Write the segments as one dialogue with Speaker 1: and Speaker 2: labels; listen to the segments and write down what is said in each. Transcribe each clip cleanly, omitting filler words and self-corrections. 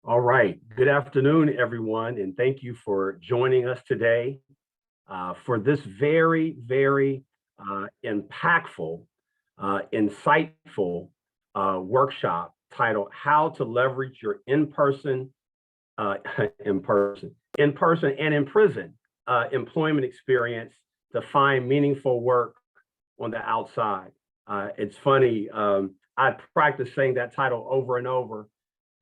Speaker 1: All right. Good afternoon, everyone, and thank you for joining us today for this very impactful, insightful workshop titled "How to Leverage Your In-Person, uh, in person, and in prison employment experience to find meaningful work on the outside." It's funny. I practiced saying that title over and over,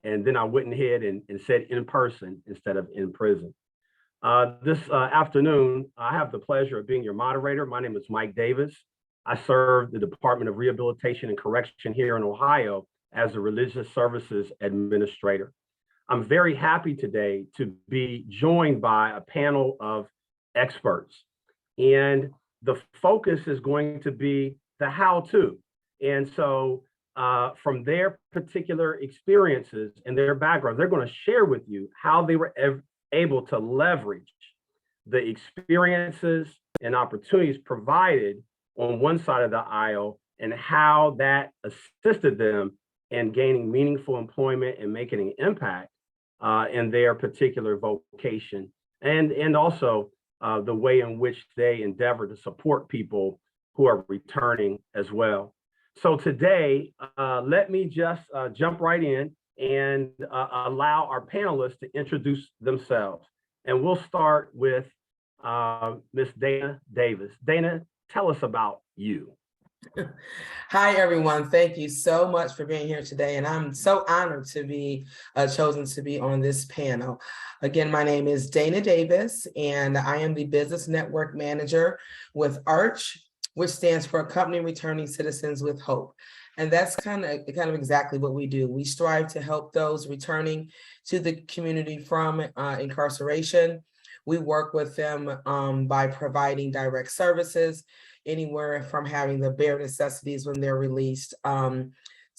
Speaker 1: and then I went ahead and said in person instead of in prison. This afternoon, I have the pleasure of being your moderator. My name is Mike Davis. I serve the Department of Rehabilitation and Correction here in Ohio as a Religious Services Administrator. I'm very happy today to be joined by a panel of experts. And the focus is going to be the how to. And so from their particular experiences and their background, they're going to share with you how they were able to leverage the experiences and opportunities provided on one side of the aisle and how that assisted them in gaining meaningful employment and making an impact in their particular vocation, and also the way in which they endeavor to support people who are returning as well. So today, let me just jump right in and allow our panelists to introduce themselves. And we'll start with Ms. Dana Davis. Dana, tell us about you.
Speaker 2: Hi, everyone. Thank you so much for being here today. And I'm so honored to be chosen to be on this panel. Again, my name is Dana Davis, and I am the Business Network Manager with ARCH, which stands for Accompanying Returning Citizens with Hope. And that's kind of exactly what we do. We strive to help those returning to the community from incarceration. We work with them by providing direct services, anywhere from having the bare necessities when they're released to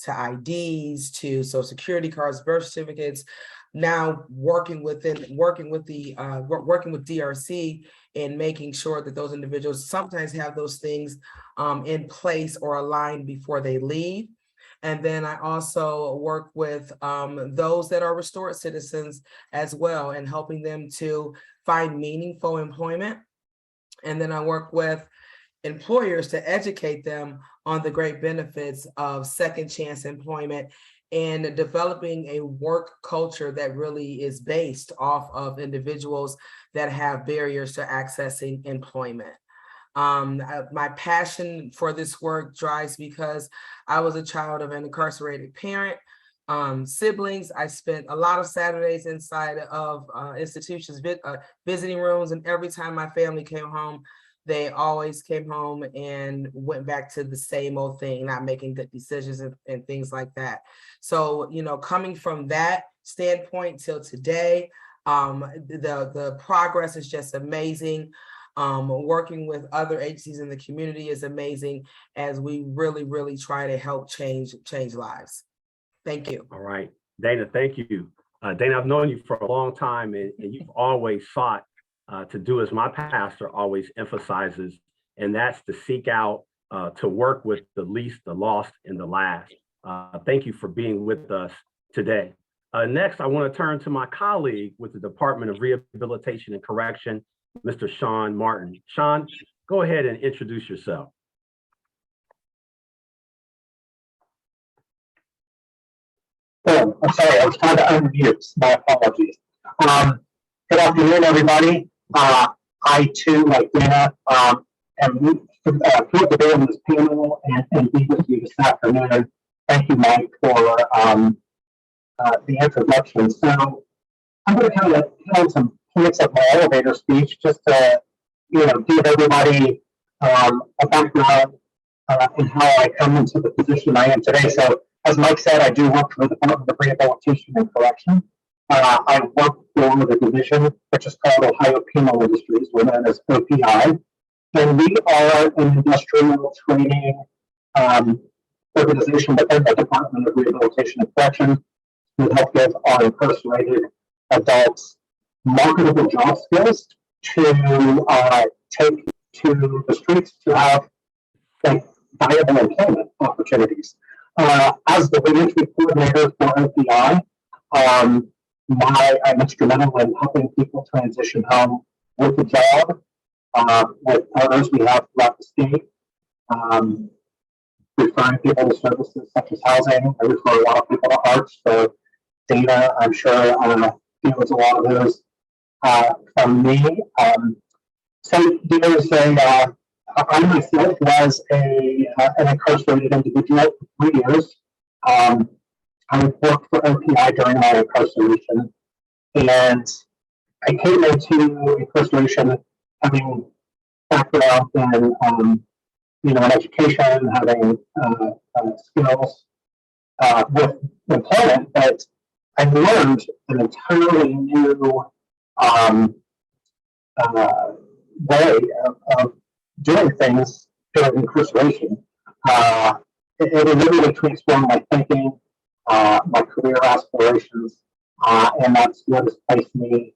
Speaker 2: IDs, to Social Security cards, birth certificates. Now working with DRC and making sure that those individuals sometimes have those things in place or aligned before they leave. And then I also work with those that are restored citizens as well, and helping them to find meaningful employment. And then I work with employers to educate them on the great benefits of second chance employment and developing a work culture that really is based off of individuals that have barriers to accessing employment. My passion for this work drives because I was a child of an incarcerated parent, siblings. I spent a lot of Saturdays inside of institutions, visiting rooms, and every time my family came home, they always came home and went back to the same old thing, not making good decisions and things like that. So, coming from that standpoint till today, the progress is just amazing. Working with other agencies in the community is amazing as we really try to help change lives. Thank you.
Speaker 1: All right, Dana, thank you. Dana, I've known you for a long time, and you've always sought to do as my pastor always emphasizes, and that's to seek out to work with the least, the lost, and the last. Thank you for being with us today. Next, I want to turn to my colleague with the Department of Rehabilitation and Correction, Mr. Sean Martin. Sean, go ahead and introduce yourself.
Speaker 3: Oh, I'm sorry, I was trying to unmute. My apologies. Good afternoon, everybody. I too, like Dana, am thrilled to be on this panel and be with you this afternoon. Thank you, Mike, for the introduction. So I'm going to kind of hit on some points of my elevator speech just to, give everybody a background and how I come into the position I am today. So as Mike said, I do work for the Department of Rehabilitation and Correction. I work for the division, which is called Ohio Penal Industries, we're known as OPI. And we are an industrial training organization within the Department of Rehabilitation and Correction to help give our incarcerated adults marketable job skills to take to the streets to have viable employment opportunities. As the reentry coordinator for OPI, I'm instrumental in helping people transition home with a job, with partners we have throughout the state, referring people to services such as housing. I refer a lot of people to arts. So Dana, I'm sure, feels a lot of those from me. So there's I myself was an incarcerated individual for 3 years. I worked for OPI during my incarceration, and I came into incarceration having background in in education, having skills with employment, but I learned an entirely new um, way of doing things during incarceration. It literally transformed my thinking, my career aspirations, and that's what has placed me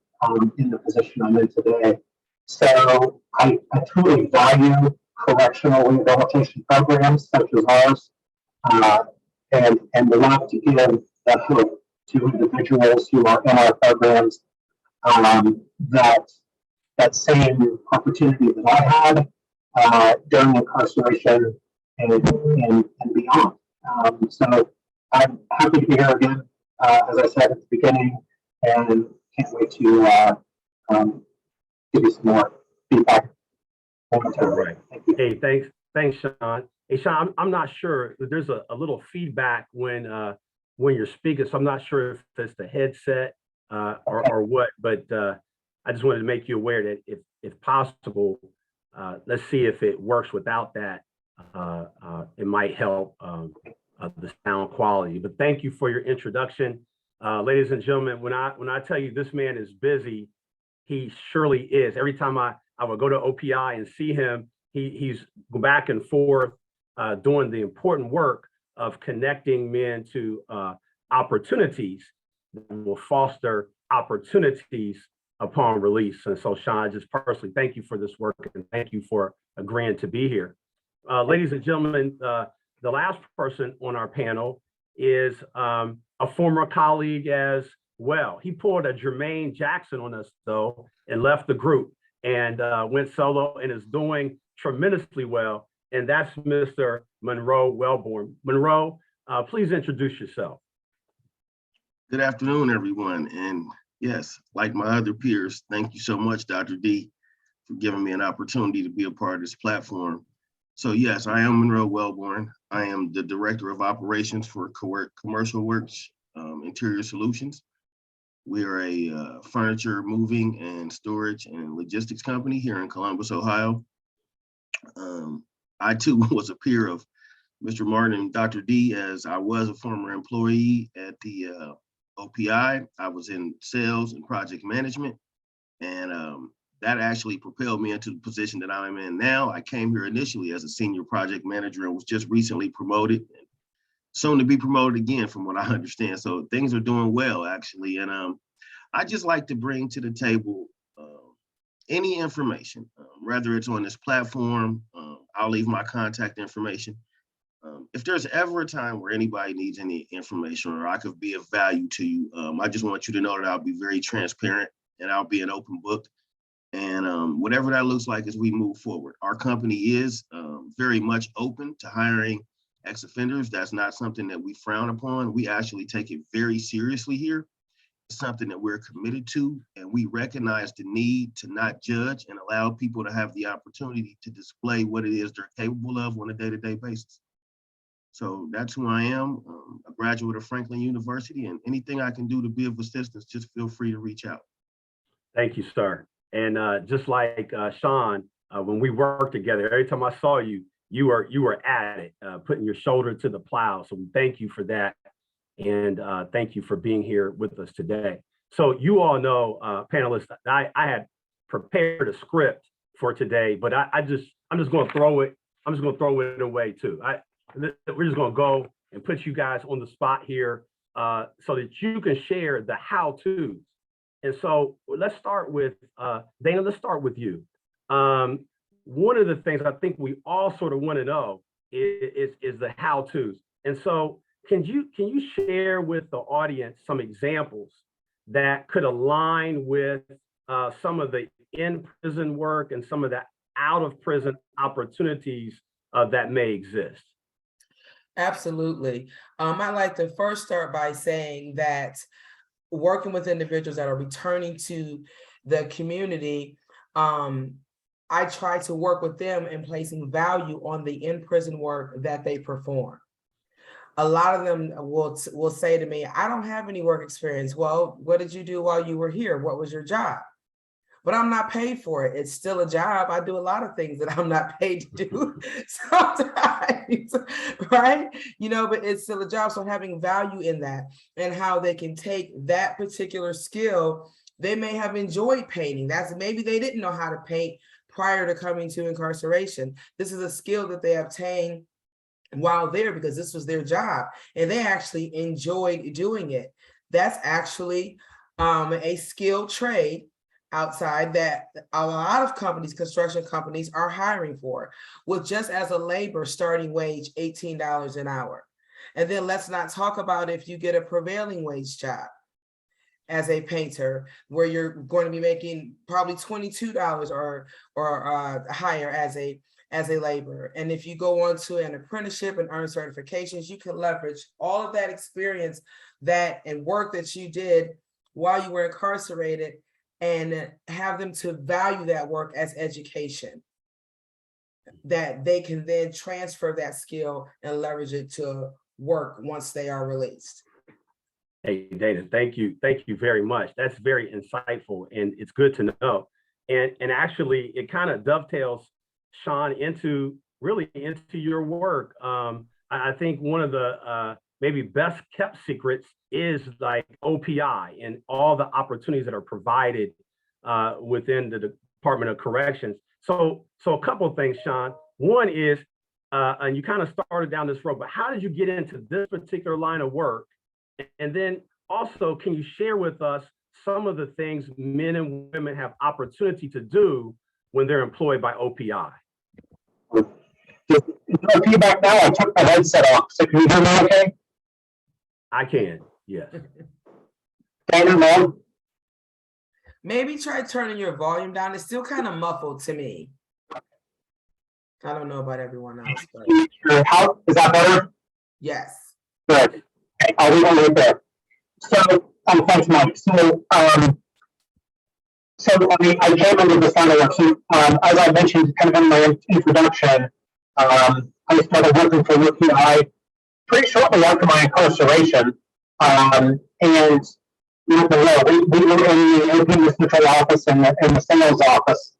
Speaker 3: in the position I'm in today. So I truly value correctional rehabilitation programs such as ours, and want to give that hope to individuals who are in our programs, that same opportunity that I had during incarceration and beyond. So I'm happy to be here again, as I said at the beginning, and can't wait to give you some more feedback.
Speaker 1: All right. Hey, thanks, Sean. Hey, Sean, I'm not sure. There's a little feedback when you're speaking, so I'm not sure if it's the headset or what. But I just wanted to make you aware that if possible, let's see if it works without that. It might help the sound quality. But thank you for your introduction, ladies and gentlemen. When I tell you this man is busy, he surely is. Every time I would go to OPI and see him, he's back and forth doing the important work of connecting men to opportunities that will foster opportunities upon release. And so, Sean, just personally, thank you for this work and thank you for agreeing to be here. Ladies and gentlemen, the last person on our panel is a former colleague as well. He pulled a Jermaine Jackson on us, though, and left the group and went solo and is doing tremendously well. And that's Mr. Monroe Wellborn. Monroe, please introduce yourself.
Speaker 4: Good afternoon, everyone. And yes, like my other peers, thank you so much, Dr. D, for giving me an opportunity to be a part of this platform. So yes, I am Monroe Wellborn. I am the Director of Operations for Commercial Works Interior Solutions. We are a furniture moving and storage and logistics company here in Columbus, Ohio. I too was a peer of Mr. Martin and Dr. D, as I was a former employee at the OPI. I was in sales and project management, and that actually propelled me into the position that I'm in now. I came here initially as a senior project manager and was just recently promoted, and soon to be promoted again from what I understand. So things are doing well, actually. And I just like to bring to the table any information, whether it's on this platform. I'll leave my contact information. If there's ever a time where anybody needs any information or I could be of value to you, I just want you to know that I'll be very transparent and I'll be an open book. And whatever that looks like as we move forward. Our company is very much open to hiring ex-offenders. That's not something that we frown upon. We actually take it very seriously here. It's something that we're committed to, and we recognize the need to not judge and allow people to have the opportunity to display what it is they're capable of on a day-to-day basis. So that's who I am, a graduate of Franklin University, and anything I can do to be of assistance, just feel free to reach out.
Speaker 1: Thank you, sir. And just like Sean, when we worked together, every time I saw you, you were at it, putting your shoulder to the plow. So we thank you for that. And thank you for being here with us today. So you all know, panelists, I had prepared a script for today, but I'm just going to throw it. I'm just going to throw it away too. We're just going to go and put you guys on the spot here so that you can share the how-tos. And so let's start with Dana. Let's start with you. One of the things I think we all sort of want to know is the how-tos. And so can you share with the audience some examples that could align with some of the in-prison work and some of the out-of-prison opportunities that may exist?
Speaker 2: Absolutely. I'd like to first start by saying that working with individuals that are returning to the community, I try to work with them in placing value on the in-prison work that they perform. A lot of them will say to me, I don't have any work experience. Well, what did you do while you were here? What was your job? But I'm not paid for it. It's still a job. I do a lot of things that I'm not paid to do sometimes, right? But it's still a job. So having value in that and how they can take that particular skill. They may have enjoyed painting. Maybe they didn't know how to paint prior to coming to incarceration. This is a skill that they obtained while there because this was their job and they actually enjoyed doing it. That's actually a skilled trade outside that a lot of companies, construction companies, are hiring for, with just as a labor starting wage, $18 an hour. And then let's not talk about if you get a prevailing wage job as a painter, where you're going to be making probably $22 or higher as a laborer. And if you go on to an apprenticeship and earn certifications, you can leverage all of that experience and work that you did while you were incarcerated and have them to value that work as education, that they can then transfer that skill and leverage it to work once they are released.
Speaker 1: Hey, Dana, thank you very much. That's very insightful and it's good to know. And actually, it kind of dovetails, Sean, into your work. I think one of the maybe best kept secrets is like OPI and all the opportunities that are provided within the Department of Corrections. So a couple of things, Sean. One is, and you kind of started down this road, but how did you get into this particular line of work? And then also, can you share with us some of the things men and women have opportunity to do when they're employed by OPI?
Speaker 3: No feedback now. I took my headset off. So can you hear me okay?
Speaker 1: I can, yes.
Speaker 3: Dana, no?
Speaker 2: Maybe try turning your volume down. It's still kind of muffled to me. I don't know about everyone else, but
Speaker 3: How is that better?
Speaker 2: yes.
Speaker 3: Good. Okay, I'll leave it right there. So, thanks, Mike. So, I came into this line of work. So, as I mentioned, kind of in my introduction, I started working for OPI pretty shortly after my incarceration, and we were in the Open Central Office and the sales office.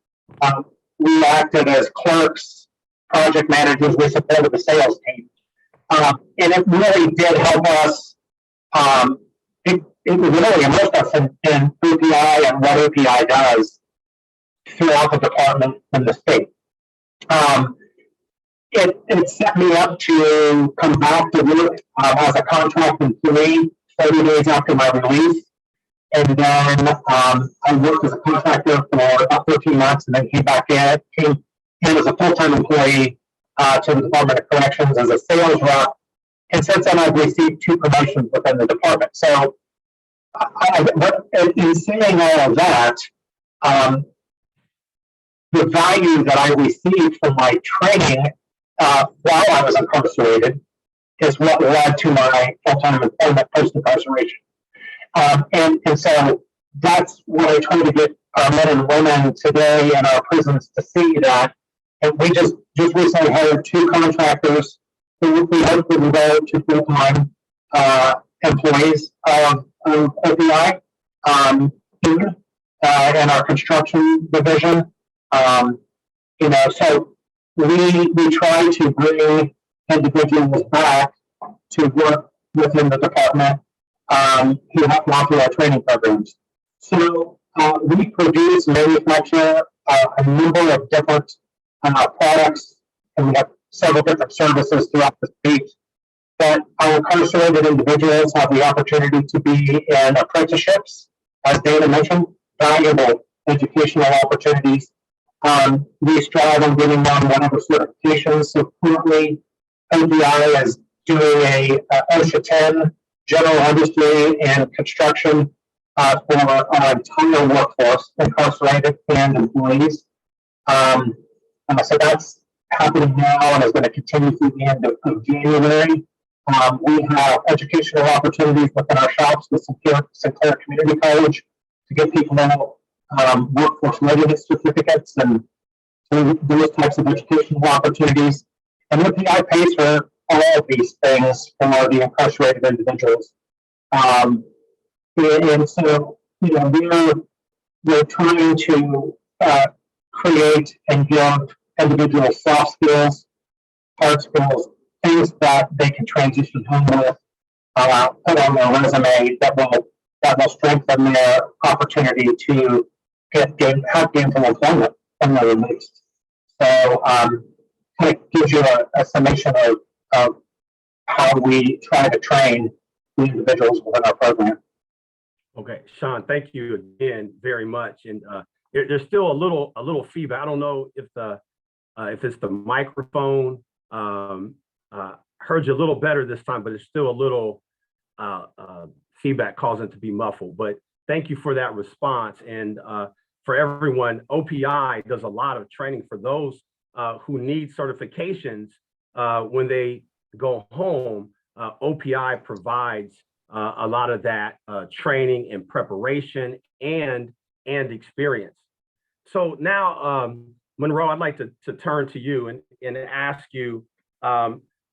Speaker 3: We acted as clerks, project managers. We supported the sales team. And it really did help us. It really immersed us in OPI and what OPI does throughout the department and the state. It set me up to come back to work as a contract employee 30 days after my release. And then I worked as a contractor for about 13 months and then came in as a full-time employee to the Department of Corrections as a sales rep. And since then, I've received 2 promotions within the department. So, but in saying all of that, the value that I received from my training while I was incarcerated is what led to my full-time employment post-incarceration. And so that's what I try to get our men and women today in our prisons to see, that. And we just recently hired 2 contractors who we hope will go to full-time employees of OPI here in our construction division. So we try to bring individuals back to work within the department who have gone through our training programs. So we produce, manufacture a number of different products, and we have several different services throughout the state. But our incarcerated individuals have the opportunity to be in apprenticeships, as Dana mentioned, valuable educational opportunities. We strive on getting them whatever certifications. So currently, OPI is doing a OSHA 10 general industry and construction for our entire workforce, incarcerated and employees. So that's happening now and is going to continue through the end of January. We have educational opportunities within our shops with Sinclair Community College to get people workforce readiness certificates and those types of educational opportunities. And OPI pays for all of these things for the incarcerated individuals. And so, we're trying to create and give individuals soft skills, hard skills, things that they can transition home with, put on their resume that will strengthen their opportunity to have gainful employment when they're released. So, kind of gives you a summation of how we try to train the individuals within our program.
Speaker 1: Okay, Sean, thank you again very much. And there's still a little feedback. I don't know if it's the microphone. Heard you a little better this time, but it's still a little feedback causing it to be muffled. But thank you for that response. And for everyone, OPI does a lot of training for those who need certifications when they go home. OPI provides a lot of that training and preparation and experience. So now, Monroe, I'd like to turn to you and ask you,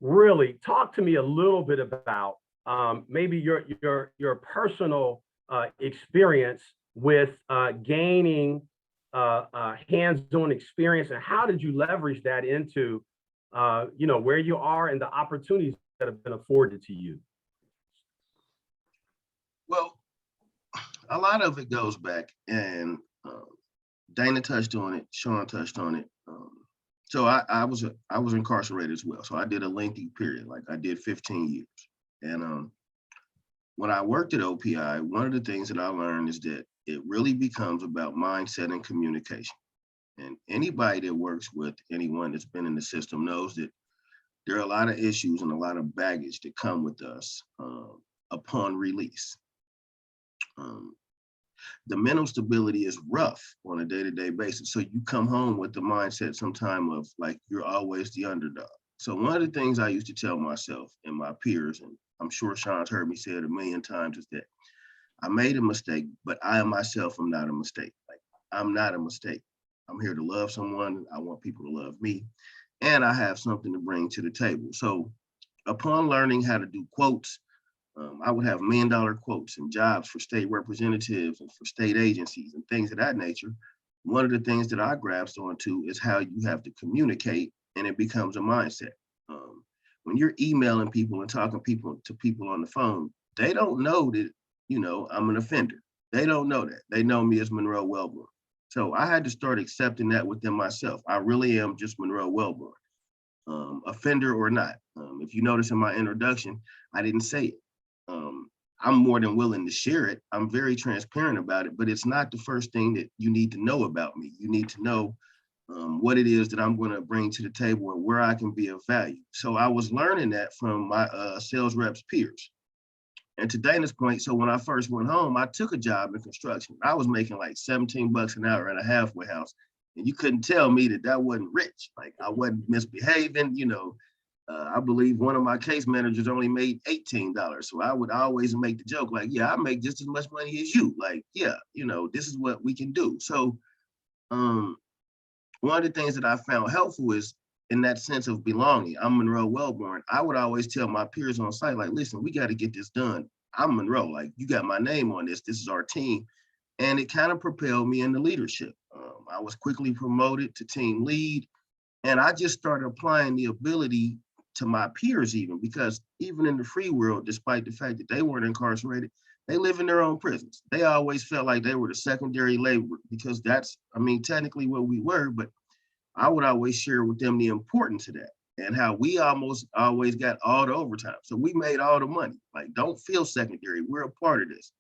Speaker 1: really talk to me a little bit about maybe your personal experience with gaining hands-on experience, and how did you leverage that into where you are and the opportunities that have been afforded to you?
Speaker 4: Well, a lot of it goes back, and Dana touched on it, Sean touched on it. So I was incarcerated as well. So I did a lengthy period, like I did 15 years. And when I worked at OPI, one of the things that I learned is that it really becomes about mindset and communication. And anybody that works with anyone that's been in the system knows that there are a lot of issues and a lot of baggage that come with us upon release. The mental stability is rough on a day-to-day basis. So you come home with the mindset sometime of like, you're always the underdog. So one of the things I used to tell myself and my peers, and I'm sure Sean's heard me say it a million times, is that I made a mistake, but I myself am not a mistake. Like, I'm not a mistake. I'm here to love someone. I want people to love me. And I have something to bring to the table. So upon learning how to do quotes, I would have $1 million quotes and jobs for state representatives and for state agencies and things of that nature. One of the things that I grasped onto is how you have to communicate, and it becomes a mindset. When you're emailing people and talking to people on the phone, they don't know that, I'm an offender. They don't know that. They know me as Monroe Wellborn. So I had to start accepting that within myself. I really am just Monroe Wellborn, offender or not. If you notice in my introduction, I didn't say it. I'm more than willing to share it. I'm very transparent about it, but it's not the first thing that you need to know about me. You need to know what it is that I'm going to bring to the table and where I can be of value. So I was learning that from my sales reps peers. And to Dana's point, so when I first went home, I took a job in construction. I was making like $17 an hour at a halfway house. And you couldn't tell me that wasn't rich. Like, I wasn't misbehaving, I believe one of my case managers only made $18. So I would always make the joke like, yeah, I make just as much money as you. Like, yeah, this is what we can do. So one of the things that I found helpful is in that sense of belonging. I'm Monroe Wellborn. I would always tell my peers on site, like, listen, we got to get this done. I'm Monroe, like, you got my name on this. This is our team. And it kind of propelled me into leadership. I was quickly promoted to team lead. And I just started applying the ability to my peers even, because even in the free world, despite the fact that they weren't incarcerated, they live in their own prisons. They always felt like they were the secondary labor, because that's, technically what we were, but I would always share with them the importance of that and how we almost always got all the overtime. So we made all the money. Like, don't feel secondary. We're a part of this.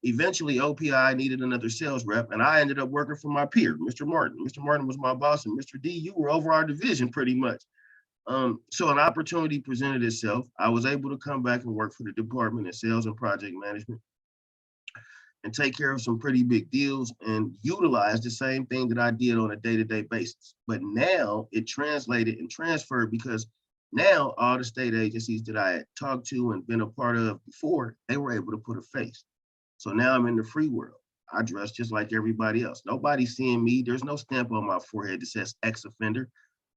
Speaker 4: Eventually, OPI needed another sales rep, and I ended up working for my peer, Mr. Martin. Mr. Martin was my boss, and Mr. D, you were over our division pretty much. So an opportunity presented itself. I was able to come back and work for the department of sales and project management. and take care of some pretty big deals and utilize the same thing that I did on a day-to-day basis. But now it translated and transferred because now all the state agencies that I had talked to and been a part of before, they were able to put a face. So now I'm in the free world. I dress just like everybody else. Nobody's seeing me. There's no stamp on my forehead that says ex-offender.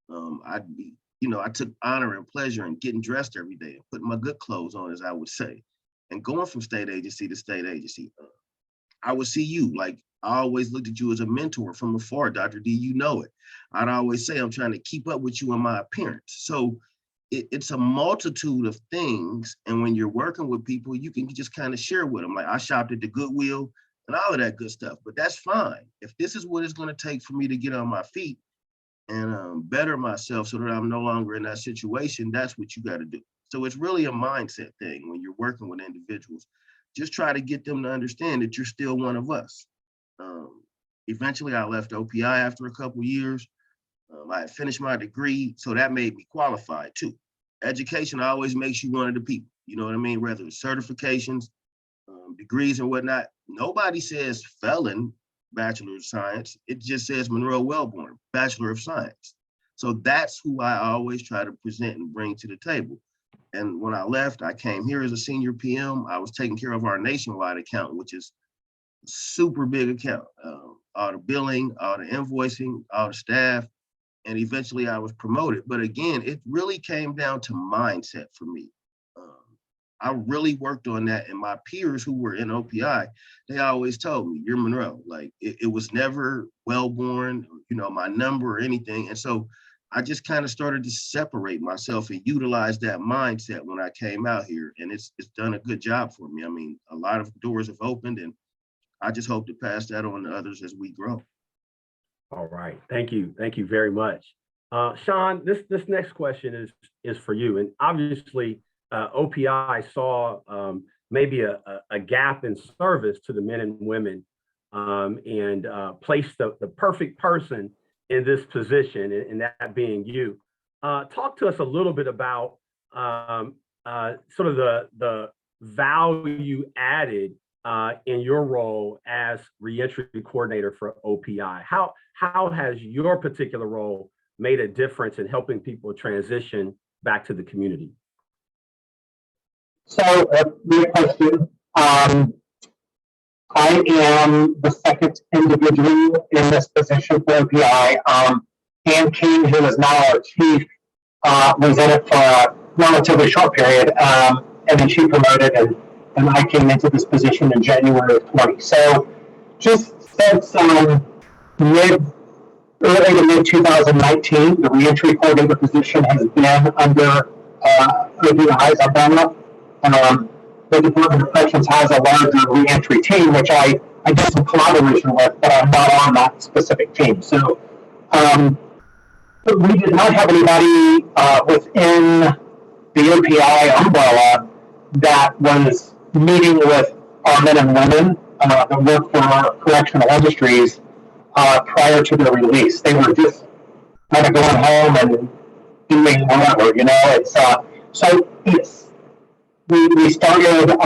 Speaker 4: I took honor and pleasure in getting dressed every day and putting my good clothes on, as I would say, and going from state agency to state agency. I would see you, like I always looked at you as a mentor from afar, Dr. D, you know it. I'd always say I'm trying to keep up with you in my appearance. So it's a multitude of things. And when you're working with people, you can just kind of share with them. Like I shopped at the Goodwill and all of that good stuff, but that's fine. If this is what it's going to take for me to get on my feet and better myself so that I'm no longer in that situation, that's what you got to do. So it's really a mindset thing when you're working with individuals. Just try to get them to understand that you're still one of us. Eventually, I left OPI after a couple of years. I had finished my degree, so that made me qualified too. Education always makes you one of the people, you know what I mean? Whether it's certifications, degrees and whatnot. Nobody says felon, Bachelor of Science. It just says Monroe Wellborn, Bachelor of Science. So that's who I always try to present and bring to the table. And when I left, I came here as a senior PM. I was taking care of our nationwide account, which is a super big account. All the billing, all the invoicing, all the staff, and eventually I was promoted. But again, it really came down to mindset for me. I really worked on that, and my peers who were in OPI, they always told me, you're Monroe. Like it was never Wellborn, my number or anything. And so I just kind of started to separate myself and utilize that mindset when I came out here. And it's done a good job for me. I mean, a lot of doors have opened, and I just hope to pass that on to others as we grow.
Speaker 1: All right. Thank you. Thank you very much. Sean, this next question is for you. And obviously, OPI saw maybe a gap in service to the men and women and placed the perfect person in this position, and that being you. Talk to us a little bit about sort of the value added in your role as reentry coordinator for OPI. How has your particular role made a difference in helping people transition back to the community?
Speaker 3: So, great question. I am the second individual in this position for OPI. Ann King, who is now our chief, was in it for a relatively short period, and then she promoted, and I came into this position in January of 20. So, just since early to mid 2019, the reentry coordinator position has been under OPI's umbrella. The Department of Corrections has a larger reentry team, which I do some collaboration with, but I'm not on that specific team. So we did not have anybody within the OPI umbrella that was meeting with our men and women that work for correctional industries prior to their release. They were just kind of going home and doing whatever, We started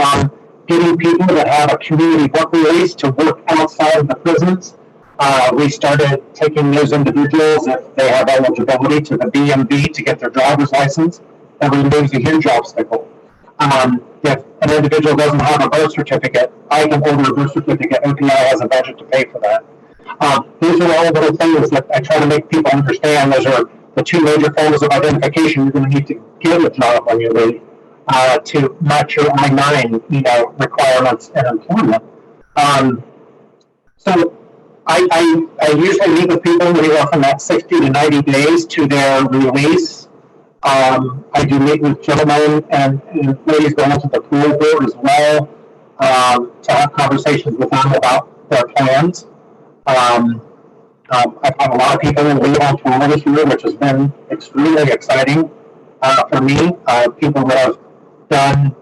Speaker 3: getting people that have a community work release to work outside of the prisons. We started taking those individuals, if they have eligibility, to the BMV to get their driver's license. That removes a huge obstacle. If an individual doesn't have a birth certificate, I can order a birth certificate. OPI has a budget to pay for that. These are all little things that I try to make people understand. Those are the two major forms of identification you're going to need to get a job when you leave. To match your I-9, requirements and employment. So I usually meet with people anywhere from that 60 to 90 days to their release. I do meet with gentlemen and ladies going to the parole board as well to have conversations with them about their plans. I've had a lot of people leave on parole this year, which has been extremely exciting for me. People that have done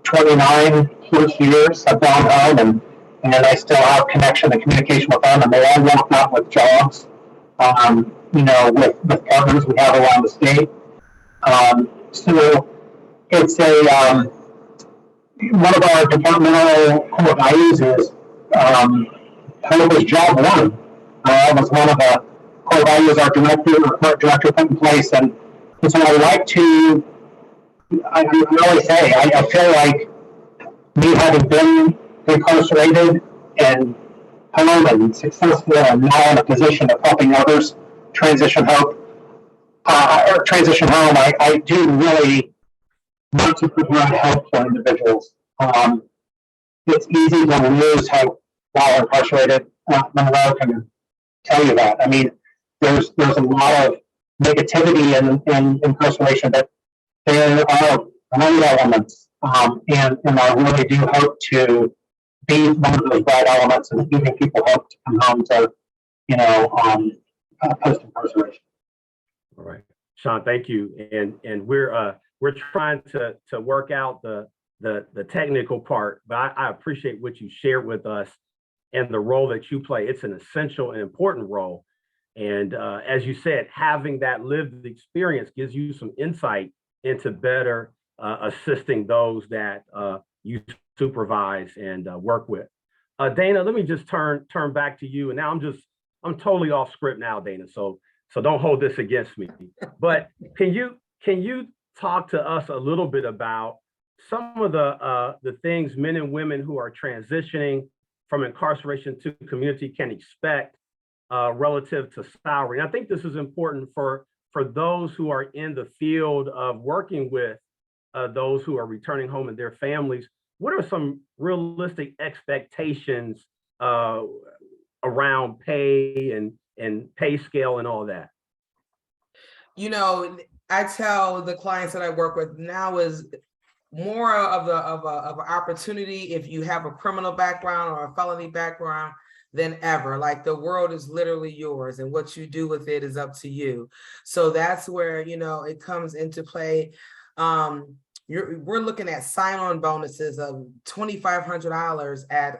Speaker 3: 29 plus years have gone home, and I still have connection and communication with them, and they all walk out with jobs, with partners we have around the state. So it's one of our departmental core values is hope is job one. That was one of the core values our current director put in place, and so I like to. I really say I feel like me having been incarcerated and home and successful and now in a position of helping others transition home. I do really want to provide help for individuals. It's easy to lose hope while incarcerated. Monroe can tell you that. I mean, there's a lot of negativity in incarceration, but there are great elements, and I really do hope to be one of those bright elements and giving people hope to come home to, post incarceration.
Speaker 1: All right, Sean, thank you. And we're trying to work out the technical part, but I appreciate what you shared with us and the role that you play. It's an essential and important role. And as you said, having that lived experience gives you some insight into better assisting those that you supervise and work with. Dana, let me just turn back to you. And now I'm totally off script now, Dana. So don't hold this against me. But can you talk to us a little bit about some of the things men and women who are transitioning from incarceration to community can expect relative to salary? And I think this is important for those who are in the field of working with those who are returning home and their families. What are some realistic expectations around pay and pay scale and all that?
Speaker 2: I tell the clients that I work with now is more of an opportunity if you have a criminal background or a felony background than ever. Like, the world is literally yours, and what you do with it is up to you. So that's where it comes into play. We're looking at sign-on bonuses of $2,500 at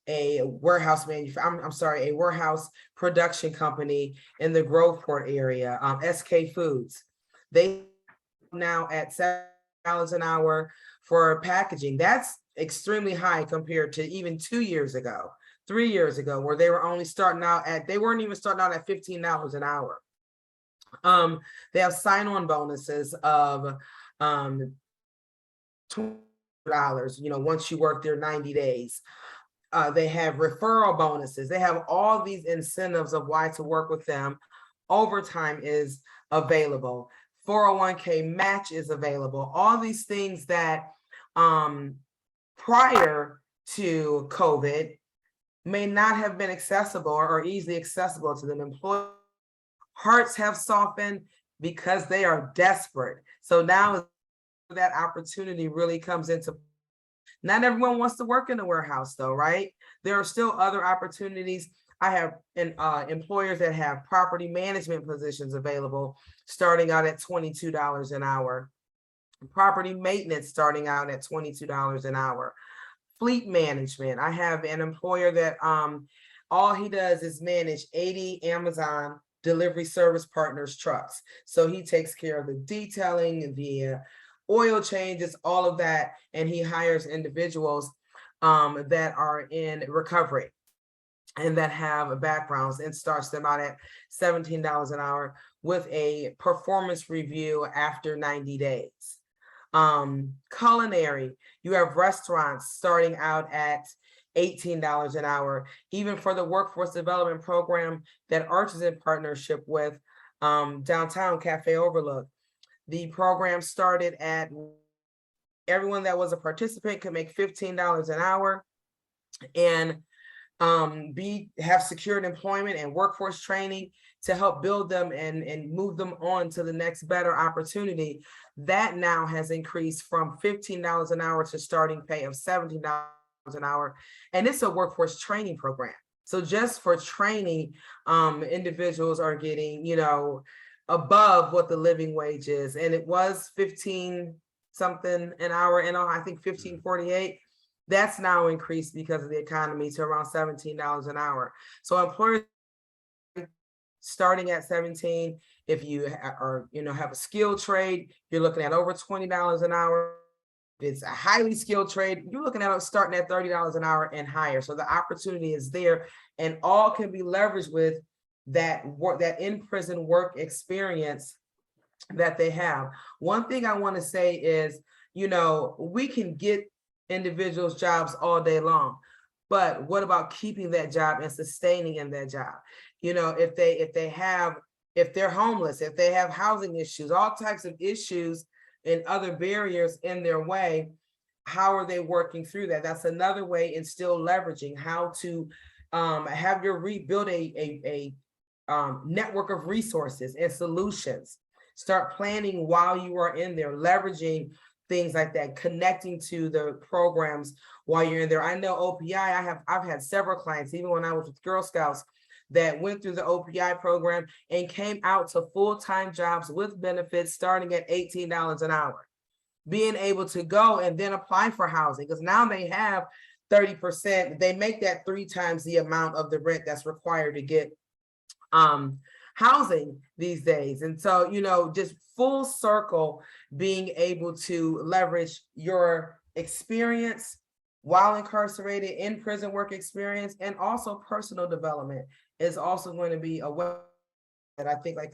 Speaker 2: a warehouse a warehouse production company in the Groveport area, SK Foods. They now at $7 an hour for packaging. That's extremely high compared to even 2 years ago, 3 years ago, where they were only they weren't even starting out at $15 an hour. They have sign-on bonuses of $20, once you work there 90 days. They have referral bonuses. They have all these incentives of why to work with them. Overtime is available. 401k match is available. All these things that prior to COVID may not have been accessible or easily accessible to them. Employees' hearts have softened because they are desperate. So now that opportunity really comes into. Not everyone wants to work in a warehouse though, right? There are still other opportunities. I have employers that have property management positions available starting out at $22 an hour. Property maintenance starting out at $22 an hour. Fleet management. I have an employer that all he does is manage 80 Amazon delivery service partners trucks. So he takes care of the detailing, the oil changes, all of that, and he hires individuals that are in recovery and that have backgrounds, and starts them out at $17 an hour with a performance review after 90 days. Culinary, you have restaurants starting out at $18 an hour, even for the workforce development program that Arch is in partnership with Downtown Cafe Overlook. The program started at everyone that was a participant could make $15 an hour and have secured employment and workforce training to help build them and move them on to the next better opportunity. That now has increased from $15 an hour to starting pay of $17 an hour. And it's a workforce training program. So just for training, individuals are getting, above what the living wage is. And it was 15 something an hour, and I think 15.48. That's now increased because of the economy to around $17 an hour. So employers starting at 17, if you are, have a skilled trade, you're looking at over $20 an hour. it's a highly skilled trade, you're looking at starting at $30 an hour and higher. So the opportunity is there, and all can be leveraged with that work, that in-prison work experience that they have. One thing I want to say is, you know, we can get individuals jobs all day long, but what about keeping that job and sustaining in that job? You know, if they're homeless, if they have housing issues, all types of issues and other barriers in their way, how are they working through that? That's another way, and still leveraging how to have your rebuild a network of resources and solutions. Start planning while you are in there, leveraging things like that, connecting to the programs while you're in there. I know OPI, I've had several clients, even when I was with Girl Scouts, that went through the OPI program and came out to full-time jobs with benefits starting at $18 an hour. Being able to go and then apply for housing, because now they have 30%, they make that 3 times the amount of the rent that's required to get housing these days. And so, you know, just full circle, being able to leverage your experience while incarcerated, in prison work experience, and also personal development is also going to be a way that I think, like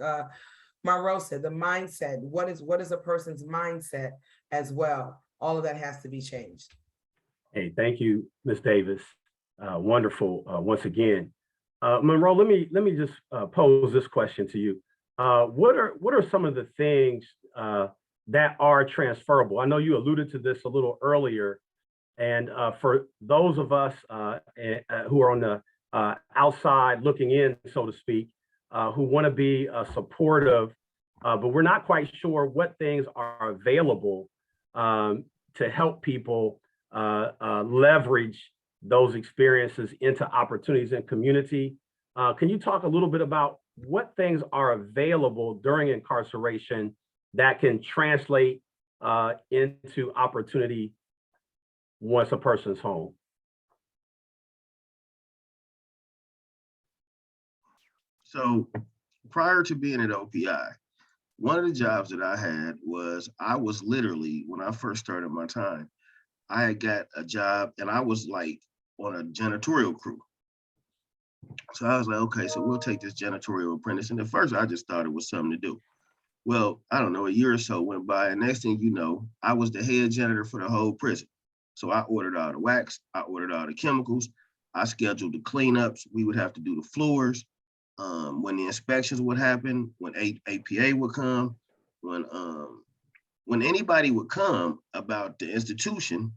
Speaker 2: Monroe said, the mindset, what is a person's mindset as well? All of that has to be changed.
Speaker 1: Hey, thank you, Ms. Davis. Wonderful, once again. Monroe, let me just pose this question to you. What are some of the things that are transferable? I know you alluded to this a little earlier, and for those of us who are on the outside looking in, so to speak, who want to be supportive, but we're not quite sure what things are available to help people leverage those experiences into opportunities in community. Can you talk a little bit about what things are available during incarceration that can translate into opportunity once a person's home?
Speaker 4: So prior to being at OPI, one of the jobs that I had was, I was literally, when I first started my time, I had got a job and I was like on a janitorial crew. So I was like, okay, so we'll take this janitorial apprentice. And at first I just thought it was something to do. Well, I don't know, a year or so went by, and next thing you know, I was the head janitor for the whole prison. So I ordered all the wax, I ordered all the chemicals, I scheduled the cleanups, we would have to do the floors. When the inspections would happen, when APA would come, when anybody would come about the institution,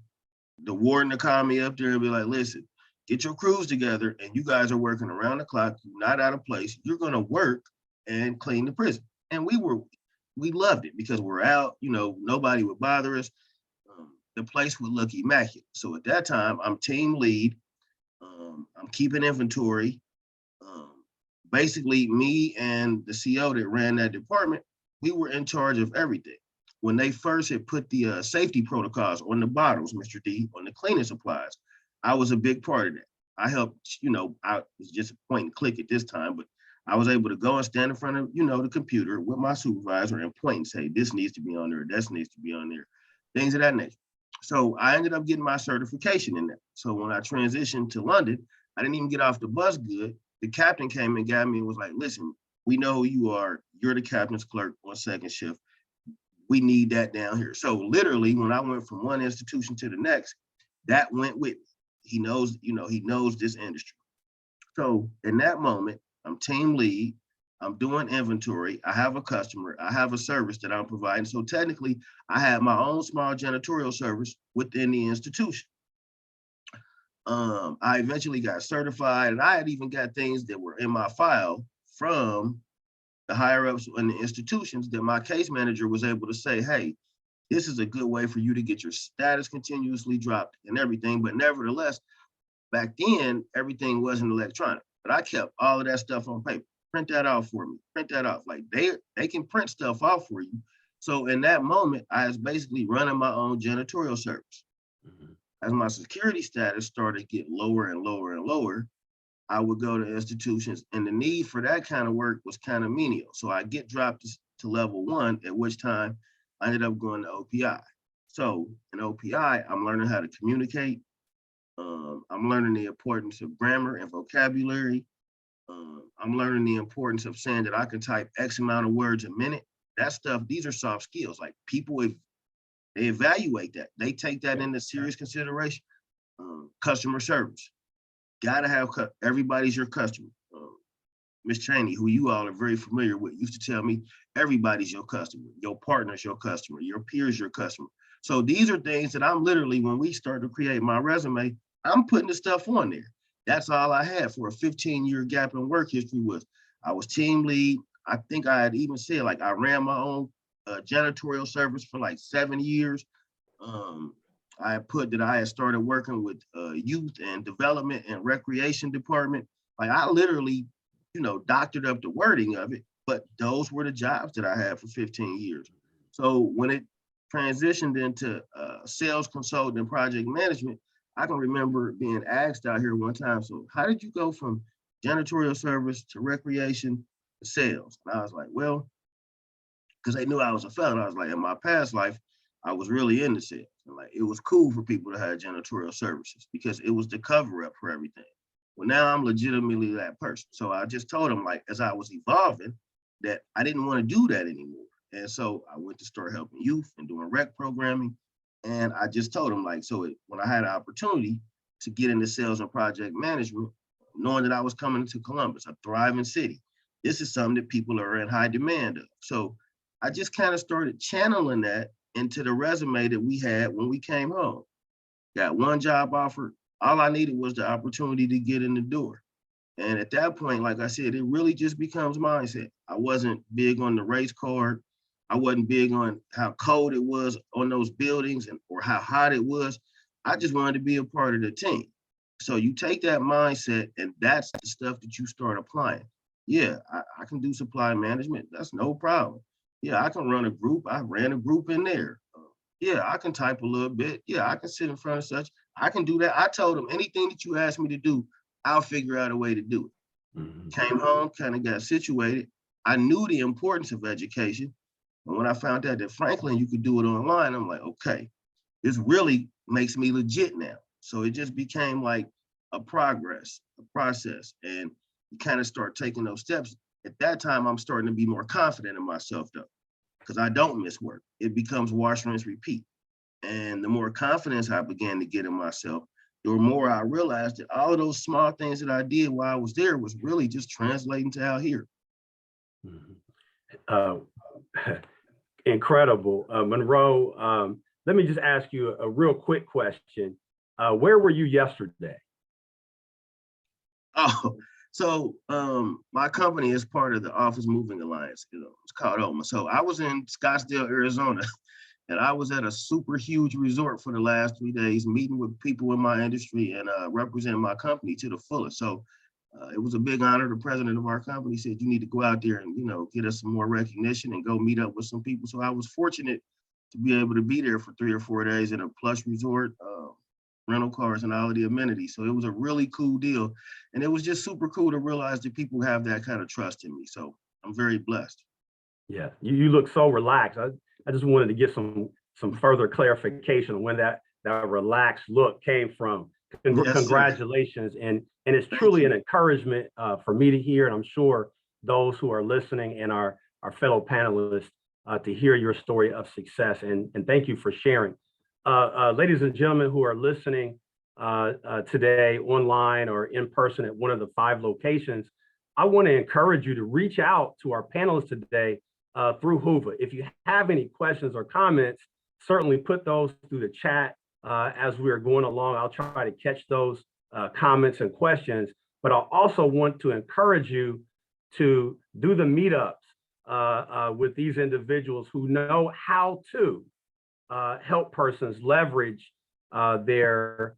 Speaker 4: the warden would call me up there and be like, listen, get your crews together, and you guys are working around the clock, you're not out of place, you're gonna work and clean the prison. And we loved it because we're out, you know, nobody would bother us. The place would look immaculate. So at that time, I'm team lead, I'm keeping inventory. Basically, me and the CO that ran that department, we were in charge of everything. When they first had put the safety protocols on the bottles, Mr. D, on the cleaning supplies, I was a big part of that. I helped, you know, I was just a point and click at this time, but I was able to go and stand in front of, you know, the computer with my supervisor and point and say, this needs to be on there, this needs to be on there, things of that nature. So I ended up getting my certification in that. So when I transitioned to London, I didn't even get off the bus good. The captain came and got me and was like, listen, we know who you are. You're the captain's clerk on second shift. We need that down here. So literally, when I went from one institution to the next, that went with me. He knows, you know, he knows this industry. So in that moment, I'm team lead, I'm doing inventory, I have a customer, I have a service that I'm providing. So technically, I have my own small janitorial service within the institution. I eventually got certified, and I had even got things that were in my file from the higher ups in the institutions that my case manager was able to say, hey, this is a good way for you to get your status continuously dropped and everything. But nevertheless, back then, everything wasn't electronic, but I kept all of that stuff on paper. Print that out for me, print that off. Like they can print stuff out for you. So in that moment, I was basically running my own janitorial service. Mm-hmm. As my security status started to get lower and lower and lower, I would go to institutions, and the need for that kind of work was kind of menial. So I get dropped to level 1, at which time I ended up going to OPI. So in OPI, I'm learning how to communicate. I'm learning the importance of grammar and vocabulary. I'm learning the importance of saying that I can type X amount of words a minute. That stuff, these are soft skills. Like people, they evaluate that. They take that into serious consideration. Customer service. Gotta have, everybody's your customer. Ms. Cheney, who you all are very familiar with, used to tell me, everybody's your customer. Your partner's your customer. Your peer's your customer. So these are things that I'm literally, when we start to create my resume, I'm putting the stuff on there. That's all I had for a 15-year gap in work history was I was team lead. I think I had even said, like, I ran my own janitorial service for like 7 years. I put that I had started working with youth and development and recreation department. Like I literally, doctored up the wording of it, but those were the jobs that I had for 15 years. So when it transitioned into sales consultant and project management, I can remember being asked out here one time, so how did you go from janitorial service to recreation to sales? And I was like, well, because they knew I was a felon. I was like, in my past life, I was really into sales. And like, it was cool for people to have janitorial services because it was the cover up for everything. Well, now I'm legitimately that person. So I just told them, like, as I was evolving, that I didn't want to do that anymore. And so I went to start helping youth and doing rec programming. And I just told them, like, so when I had an opportunity to get into sales and project management, knowing that I was coming to Columbus, a thriving city, this is something that people are in high demand of. So I just kind of started channeling that into the resume that we had when we came home. Got one job offer. All I needed was the opportunity to get in the door. And at that point, like I said, it really just becomes mindset. I wasn't big on the race card. I wasn't big on how cold it was on those buildings or how hot it was. I just wanted to be a part of the team. So you take that mindset and that's the stuff that you start applying. Yeah, I can do supply management. That's no problem. Yeah, I can run a group. I ran a group in there. Yeah, I can type a little bit. Yeah, I can sit in front of such. I can do that. I told them anything that you ask me to do, I'll figure out a way to do it. Mm-hmm. Came home, kind of got situated. I knew the importance of education. And when I found out that Franklin, you could do it online, I'm like, okay, this really makes me legit now. So it just became like a process. And you kind of start taking those steps. At that time, I'm starting to be more confident in myself though, because I don't miss work. It becomes wash, rinse, repeat. And the more confidence I began to get in myself, the more I realized that all of those small things that I did while I was there was really just translating to out here.
Speaker 1: Incredible. Monroe, let me just ask you a real quick question. Where were you yesterday?
Speaker 4: Oh, so my company is part of the Office Moving Alliance. It's called OMA. So I was in Scottsdale, Arizona, and I was at a super huge resort for the last 3 days, meeting with people in my industry and representing my company to the fullest. So it was a big honor. The president of our company said, you need to go out there and, get us some more recognition and go meet up with some people. So I was fortunate to be able to be there for 3 or 4 days in a plush resort, rental cars and all of the amenities. So it was a really cool deal. And it was just super cool to realize that people have that kind of trust in me. So I'm very blessed.
Speaker 1: Yeah, you look so relaxed. I just wanted to get some further clarification on when that relaxed look came from. Congratulations. And it's truly an encouragement for me to hear, and I'm sure those who are listening and our fellow panelists to hear your story of success. And thank you for sharing. Ladies and gentlemen who are listening today online or in person at one of the 5 locations, I want to encourage you to reach out to our panelists today through Whova. If you have any questions or comments, certainly put those through the chat as we are going along. I'll try to catch those comments and questions, but I also want to encourage you to do the meetups with these individuals who know how to help persons leverage their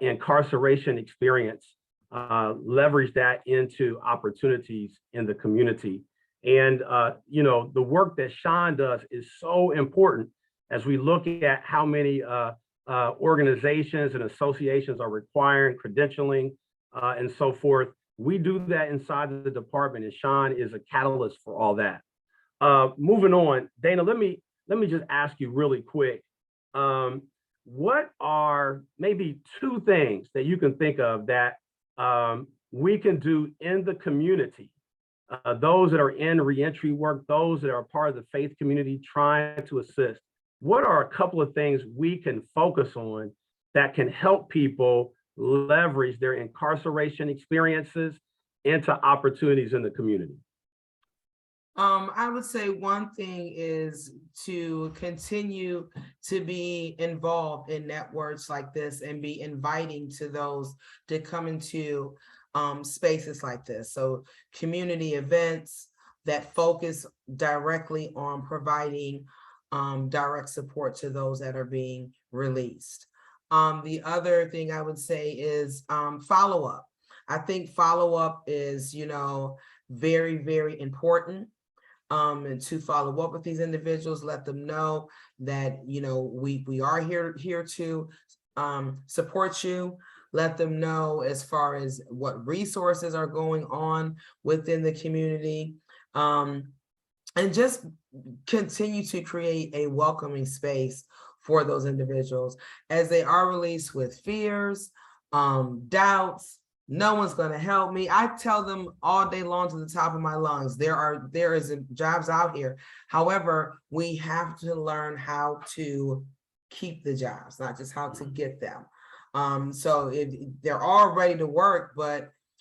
Speaker 1: incarceration experience, leverage that into opportunities in the community. And, the work that Sean does is so important as we look at how many organizations and associations are requiring credentialing and so forth. We do that inside the department, and Sean is a catalyst for all that. Moving on, Dana, let me just ask you really quick. what are maybe two things that you can think of that we can do in the community? Those that are in reentry work, those that are part of the faith community trying to assist. What are a couple of things we can focus on that can help people leverage their incarceration experiences into opportunities in the community?
Speaker 2: I would say one thing is to continue to be involved in networks like this and be inviting to those to come into spaces like this. So community events that focus directly on providing direct support to those that are being released. The other thing I would say is follow-up. I think follow-up is, very, very important. And to follow up with these individuals, let them know that, we are here to support you. Let them know as far as what resources are going on within the community. And just continue to create a welcoming space for those individuals as they are released with fears, doubts. No one's going to help me. I tell them all day long to the top of my lungs, there is jobs out here. However, we have to learn how to keep the jobs, not just how to get them. So if they're all ready to work,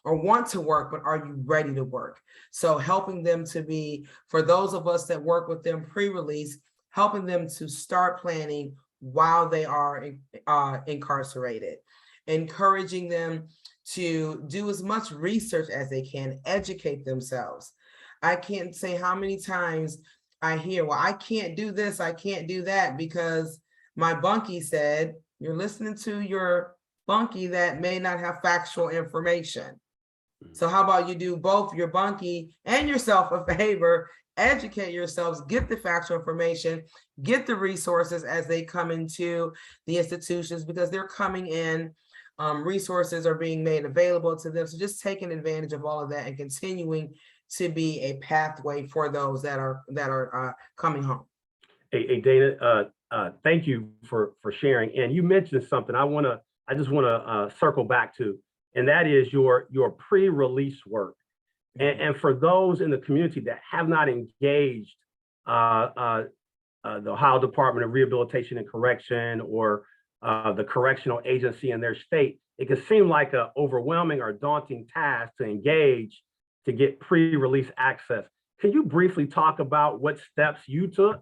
Speaker 2: or want to work, but are you ready to work? So helping them to be, for those of us that work with them pre-release, helping them to start planning while they are incarcerated, encouraging them to do as much research as they can, educate themselves. I can't say how many times I hear, well, I can't do this, I can't do that because my bunkie said. You're listening to your bunkie that may not have factual information. So how about you do both your bunkie and yourself a favor, educate yourselves, get the factual information, get the resources as they come into the institutions, because they're coming in, resources are being made available to them. So just taking advantage of all of that and continuing to be a pathway for those that are coming home.
Speaker 1: Hey, Dana, thank you for sharing. And you mentioned something I just want to circle back to, and that is your pre-release work. And for those in the community that have not engaged the Ohio Department of Rehabilitation and Correction or the correctional agency in their state, it can seem like an overwhelming or daunting task to engage to get pre-release access. Can you briefly talk about what steps you took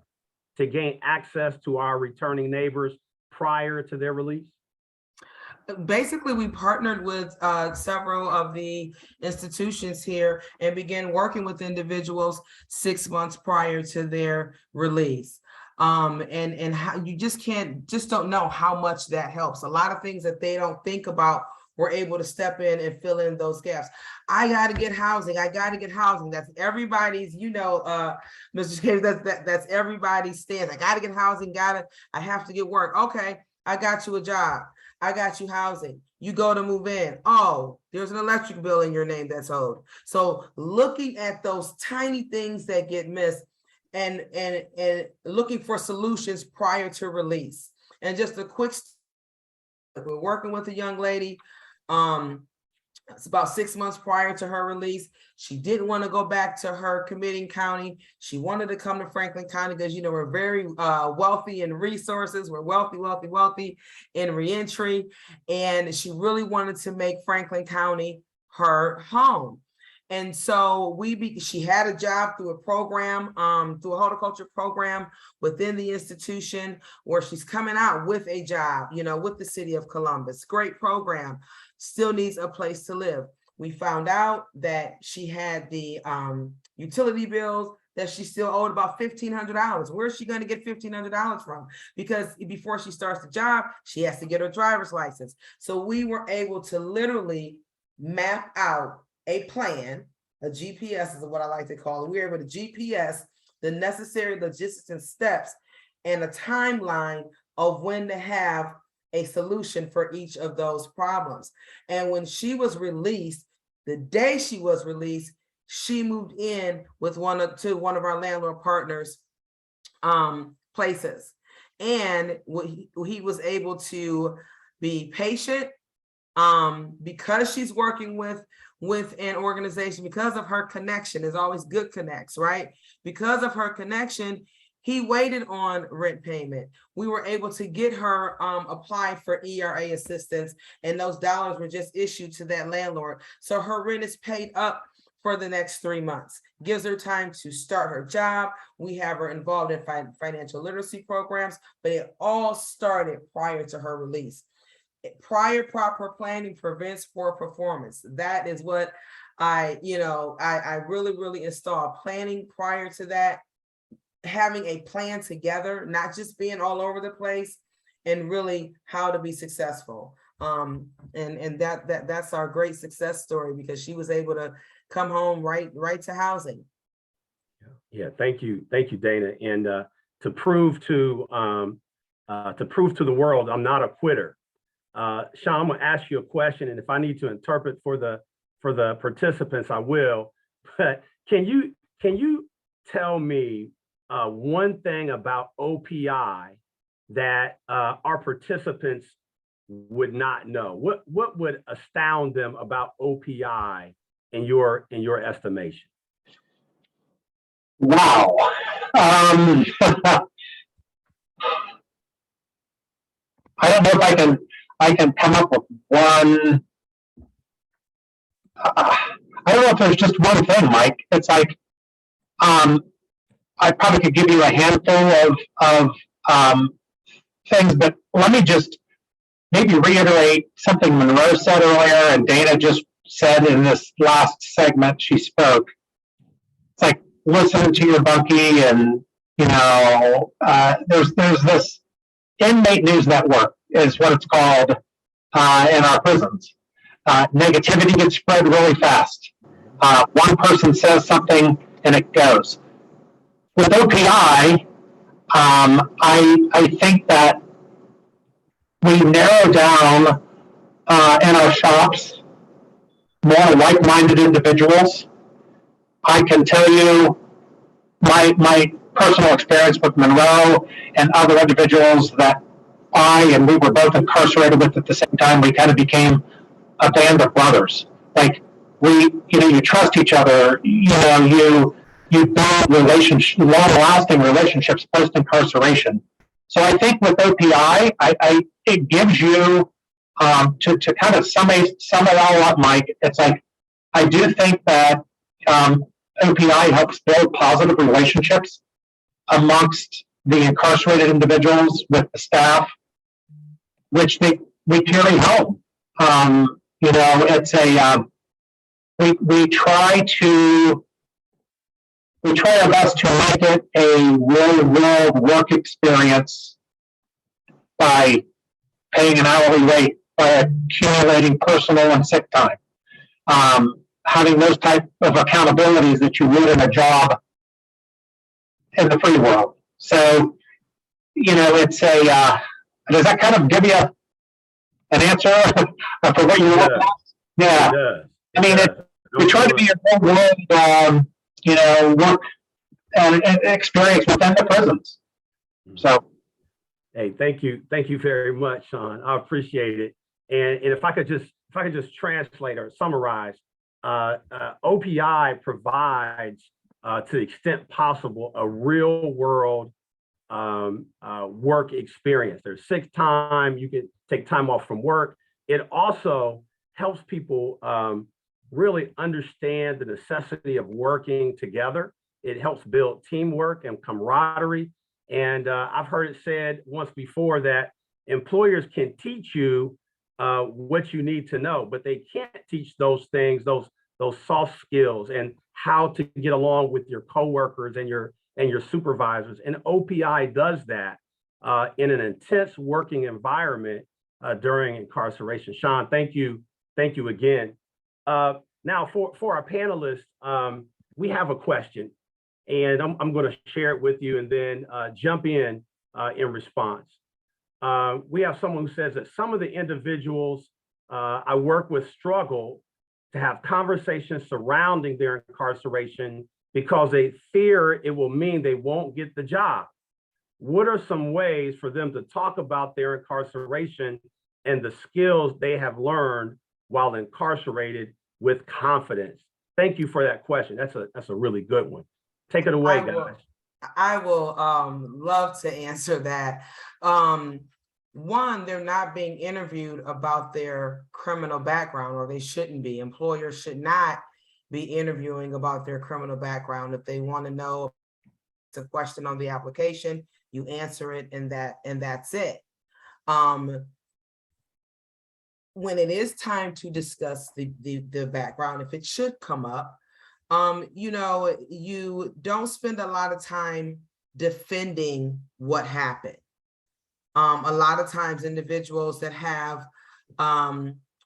Speaker 1: to gain access to our returning neighbors prior to their release?
Speaker 2: Basically, we partnered with several of the institutions here and began working with individuals 6 months prior to their release. And how you just don't know how much that helps. A lot of things that they don't think about, we're able to step in and fill in those gaps. I got to get housing. That's everybody's, Mr. James, that's everybody's stance. I got to get housing. I have to get work. Okay, I got you a job. I got you housing. You go to move in. Oh, there's an electric bill in your name that's owed. So looking at those tiny things that get missed and looking for solutions prior to release. And just a quick, we're working with a young lady. It's about 6 months prior to her release. She didn't want to go back to her committing county. She wanted to come to Franklin County because, we're very wealthy in resources. We're wealthy in reentry. And she really wanted to make Franklin County her home. And so she had a job through a program, through a horticulture program within the institution, where she's coming out with a job, with the city of Columbus. Great program, still needs a place to live. We found out that she had the utility bills that she still owed about $1,500. Where's she going to get $1,500 from? Because before she starts the job, she has to get her driver's license. So we were able to literally map out a plan, a GPS is what I like to call it. We were able to GPS the necessary logistics and steps and a timeline of when to have a solution for each of those problems. And when she was released, the day she was released, she moved in with one of our landlord partners' places. And he was able to be patient, because she's working with an organization, because of her connection. There's always good connects, right? Because of her connection, he waited on rent payment. We were able to get her apply for ERA assistance, and those dollars were just issued to that landlord. So her rent is paid up for the next 3 months. Gives her time to start her job. We have her involved in financial literacy programs, but it all started prior to her release. Prior proper planning prevents poor performance. That is what I really install planning prior to that, having a plan together, not just being all over the place, and really how to be successful. And that's our great success story, because she was able to come home right to housing.
Speaker 1: Yeah, thank you, Dana. And to prove to the world, I'm not a quitter. Sean, I'm gonna ask you a question, and if I need to interpret for the participants, I will. But can you tell me one thing about OPI that our participants would not know? What would astound them about OPI in your estimation?
Speaker 3: Wow. I don't know if I can come up with one. I don't know if there's just one thing, Mike. It's like, I probably could give you a handful of things, but let me just maybe reiterate something Monroe said earlier and Dana just said in this last segment she spoke. It's like listening to your bunkie, and there's this inmate news network is what it's called in our prisons. Negativity gets spread really fast. One person says something and it goes. With OPI, I think that we narrow down in our shops more like-minded individuals. I can tell you my personal experience with Monroe and other individuals that we were both incarcerated with at the same time. We kind of became a band of brothers. Like you trust each other. You build long-lasting relationships post-incarceration. So I think with OPI, it gives you to kind of sum it all up, Mike. It's like I do think that OPI helps build positive relationships amongst the incarcerated individuals with the staff, which we carry home. It's we try our best to make it a real-world work experience by paying an hourly rate, by accumulating personal and sick time, having those type of accountabilities that you would in a job in the free world. So, it's does that kind of give you an answer for what you want? Yeah. I mean, we try to be a real-world work and experience within the prisons. So,
Speaker 1: hey, thank you very much, Sean. I appreciate it. And if I could just translate or summarize, OPI provides, to the extent possible, a real-world work experience. There's sick time. You can take time off from work. It also helps people really understand the necessity of working together. It helps build teamwork and camaraderie. And I've heard it said once before that employers can teach you what you need to know, but they can't teach those things, those soft skills, and how to get along with your coworkers and your supervisors. And OPI does that in an intense working environment during incarceration. Sean, thank you again. Now for our panelists, we have a question, and I'm going to share it with you and then jump in response. We have someone who says that some of the individuals I work with struggle to have conversations surrounding their incarceration because they fear it will mean they won't get the job. what are some ways for them to talk about their incarceration and the skills they have learned while incarcerated with confidence? Thank you for that question. That's a really good one. Take it away, guys.
Speaker 2: I will love to answer that. One, they're not being interviewed about their criminal background, or they shouldn't be. Employers should not be interviewing about their criminal background. If they want to know, it's a question on the application, you answer it, and that's it. When it is time to discuss the background, if it should come up, you know, you don't spend a lot of time defending what happened. A lot of times individuals that have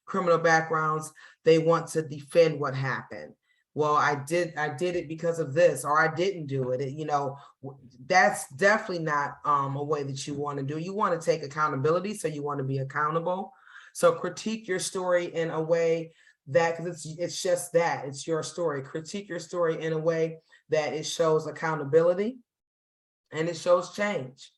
Speaker 2: criminal backgrounds, they want to defend what happened. Well, I did it because of this, or I didn't do it. You know, that's definitely not a way that you want to do. You want to take accountability, so you want to be accountable. So critique your story in a way that, because it's just that, it's your story. Critique your story in a way that it shows accountability and it shows change.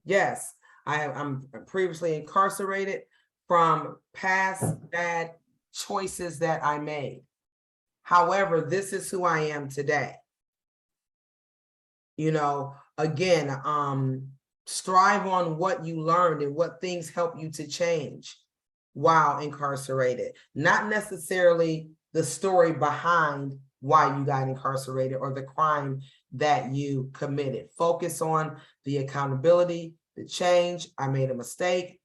Speaker 2: Yes, I'm previously incarcerated from past bad choices that I made. However, this is who I am today. You know, again, strive on what you learned and what things help you to change while incarcerated, not necessarily the story behind why you got incarcerated or the crime that you committed. Focus on the accountability, the change. I made a mistake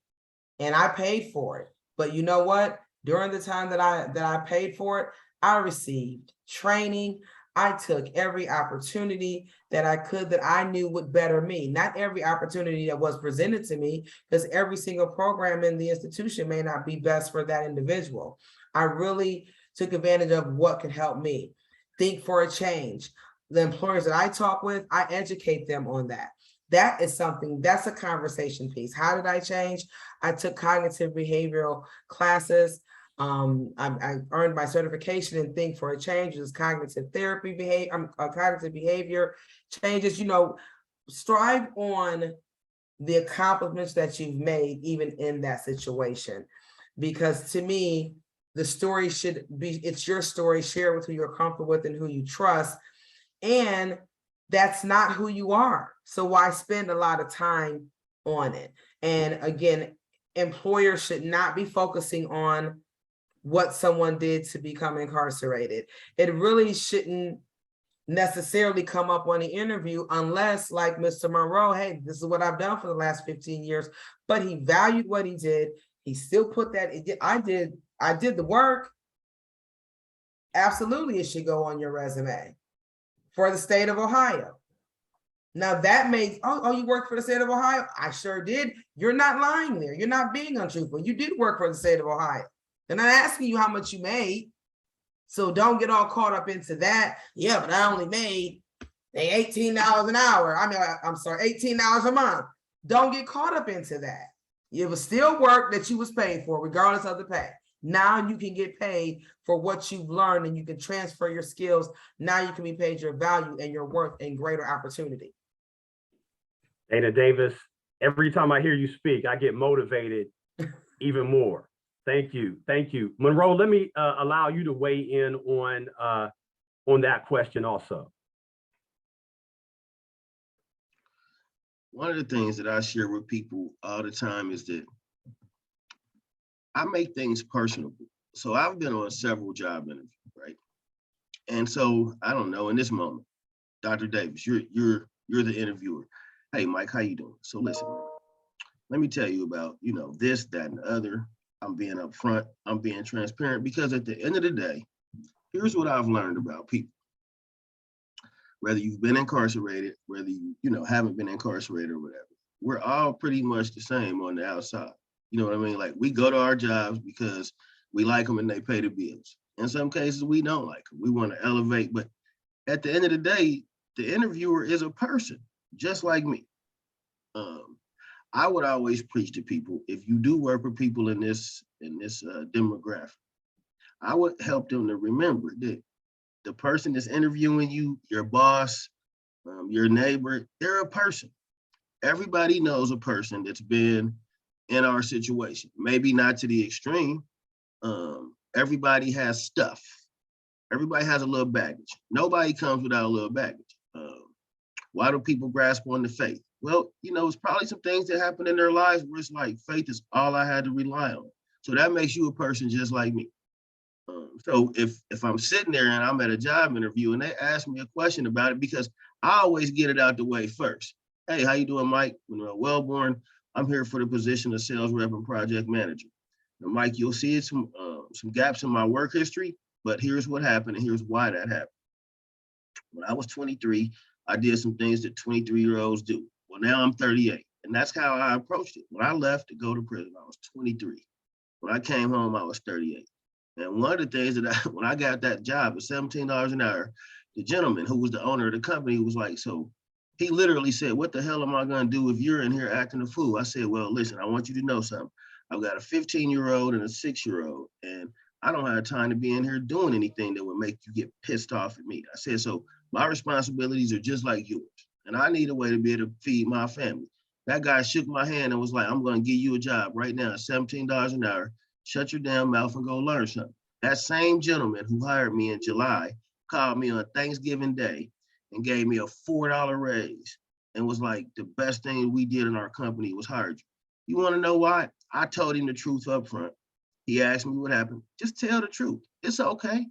Speaker 2: and I paid for it. But you know what? During the time that I paid for it, I received training. I took every opportunity that I could that I knew would better me. Not every opportunity that was presented to me, because every single program in the institution may not be best for that individual. I really took advantage of what could help me. Think for a change. The employers that I talk with, I educate them on that. That is something, that's a conversation piece. How did I change? I took cognitive behavioral classes. I earned my certification in Think for a Change, which is cognitive therapy cognitive behavior changes. You know, strive on the accomplishments that you've made, even in that situation. Because to me, the story should be, it's your story, share with who you're comfortable with and who you trust. And that's not who you are. So why spend a lot of time on it? And again, employers should not be focusing on what someone did to become incarcerated. It really shouldn't necessarily come up on the interview unless, like Mr. Monroe, hey, this is what I've done for the last 15 years, but he valued what he did. He still put that, I did the work. Absolutely, it should go on your resume for the state of Ohio. Now that makes, oh, you work for the state of Ohio? I sure did. You're not lying there. You're not being untruthful. You did work for the state of Ohio. They're not asking you how much you made. So don't get all caught up into that. Yeah, but I only made $18 an hour. I'm sorry, $18 a month. Don't get caught up into that. It was still work that you was paid for, regardless of the pay. Now you can get paid for what you've learned and you can transfer your skills. Now you can be paid your value and your worth and greater opportunity.
Speaker 1: Dana Davis, every time I hear you speak, I get motivated even more. Thank you. Thank you. Monroe, let me allow you to weigh in on that question also.
Speaker 4: One of the things that I share with people all the time is that I make things personable. So I've been on several job interviews, right? And so I don't know, in this moment, Dr. Davis, you're the interviewer. Hey, Mike, how you doing? So listen, let me tell you about, you know, this, that, and the other. I'm being upfront, I'm being transparent, because at the end of the day, here's what I've learned about people. Whether you've been incarcerated, whether you haven't been incarcerated or whatever, we're all pretty much the same on the outside. You know what I mean? Like, we go to our jobs because we like them and they pay the bills. In some cases, we don't like them. We want to elevate, but at the end of the day, the interviewer is a person just like me. I would always preach to people, if you do work with people in this demographic, I would help them to remember that the person that's interviewing you, your boss, your neighbor, they're a person. Everybody knows a person that's been in our situation, maybe not to the extreme. Everybody has stuff. Everybody has a little baggage. Nobody comes without a little baggage. Why do people grasp on the faith? Well, it's probably some things that happen in their lives where it's like faith is all I had to rely on. So that makes you a person just like me. So if I'm sitting there and I'm at a job interview and they ask me a question about it, because I always get it out the way first. Hey, how you doing, Mike? Monroe Wellborn. I'm here for the position of sales rep and project manager. Now, Mike, you'll see some gaps in my work history, but here's what happened and here's why that happened. When I was 23, I did some things that 23-year-olds do. Well, now I'm 38, and that's how I approached it. When I left to go to prison, I was 23. When I came home, I was 38. And one of the things that when I got that job at $17 an hour, the gentleman who was the owner of the company was like, so he literally said, what the hell am I going to do if you're in here acting a fool? I said, well, listen, I want you to know something. I've got a 15-year-old and a 6-year-old, and I don't have time to be in here doing anything that would make you get pissed off at me. I said, so my responsibilities are just like yours, and I need a way to be able to feed my family. That guy shook my hand and was like, I'm going to give you a job right now, $17 an hour. Shut your damn mouth and go learn something. That same gentleman who hired me in July called me on Thanksgiving Day and gave me a $4 raise and was like, the best thing we did in our company was hired you. You want to know why? I told him the truth up front. He asked me what happened. Just tell the truth. It's okay.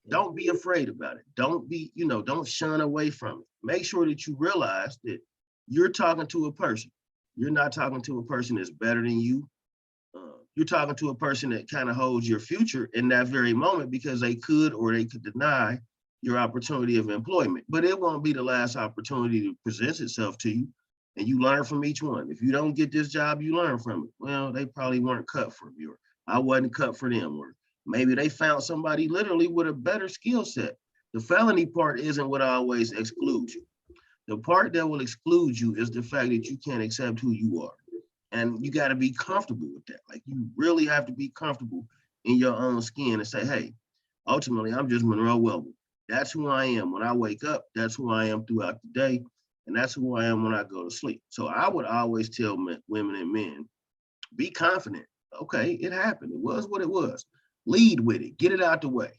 Speaker 4: Don't be afraid about it. Don't be, don't shun away from it. Make sure that you realize that you're talking to a person. You're not talking to a person that's better than you. You're talking to a person that kind of holds your future in that very moment because they could or they could deny your opportunity of employment. But it won't be the last opportunity that presents itself to you. And you learn from each one. If you don't get this job, you learn from it. Well, they probably weren't cut for me, or I wasn't cut for them, or maybe they found somebody literally with a better skill set. The felony part isn't what always excludes you. The part that will exclude you is the fact that you can't accept who you are. And you got to be comfortable with that. Like, you really have to be comfortable in your own skin and say, hey, ultimately, I'm just Monroe Wellborn. That's who I am when I wake up. That's who I am throughout the day. And that's who I am when I go to sleep. So I would always tell women and men, be confident. Okay, it happened. It was what it was. Lead with it. Get it out the way.